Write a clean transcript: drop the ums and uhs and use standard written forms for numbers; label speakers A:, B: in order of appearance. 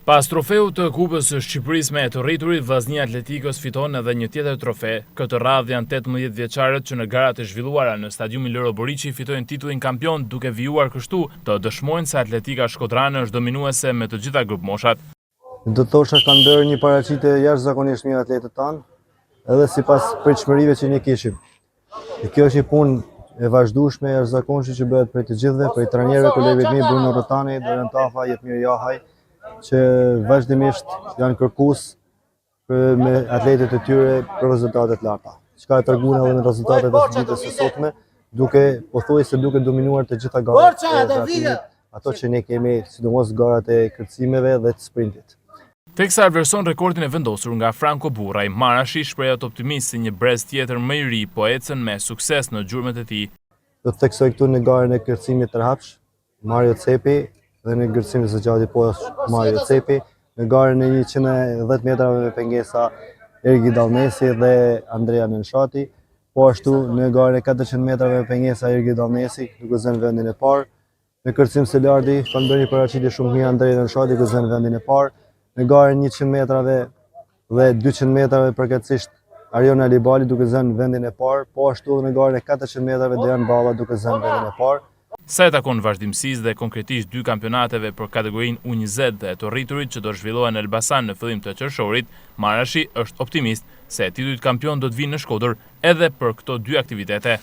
A: Pas trofeut të Kupës së Shqipërisë me të rriturit, Vllaznia Atletikos fiton edhe një tjetër trofe. Këtë radhë janë 18 vjeçarët që në garat e zhvilluara në stadiumin Loro Boriçi fitojnë titullin kampion, duke vijuar kështu të dëshmojnë se Atletika Shkodranë është dominuese me të gjitha grup moshat.
B: Do të thosha kanë bërë një paraqitje jashtëzakonisht mirë atletët tanë, edhe sipas pritshmërive që ne kishim. Kjo është një punë e vazhdueshme, jashtëzakonshme që bëhet prej të gjithëve, prej trajnerëve, kolegëve të mi, Bruno Rotani, Dorian Tafa, Jetmir Jahaj, që vazhdimisht janë kërkues me atletët e tyre për rezultate të larta. Çka e treguar edhe me rezultatet e ditës së sotme, duke dominuar të gjitha garat e atimit, ato që ne kemi, sidomos garat e kërcimeve dhe të sprintit.
A: Teksa vlerëson rekordin e vendosur nga Franco Burraj, Marashi shprehet optimist se një brez tjetër më i ri po ecën me sukses në gjurmët e tij.
B: Do të theksoj këtu në garën e kërcimit tërhapsh, Mario Cepi, dhe në kërcimin së gjatë poshtë Mario Cepi, në garën e 110 metrave me pengesa Ergi Dallnesi dhe Andrea Nenshati, po ashtu në garën e 400 metrave me pengesa Ergi Dallnesi, duke zënë vendin e parë. Në kërcim së larti kanë bërë një paraqitje shumë mirë Andrea Nenshati, duke zënë vendin e parë. Në garën 100 metrave dhe 200 metrave përkatësisht Arion Alibali duke zënë vendin e parë, po ashtu në garën e 400 metrave Dejan Balla duke zënë vendin e parë.
A: Sa e takon vazhdimësisë dhe konkretisht 2 kampionateve për kategorinë U20 dhe të rriturit që do zhvillohen në Elbasan në fillim të qershorit, Marashi është optimist se titulli kampion do të vinë në Shkodër edhe për këto 2 aktivitete.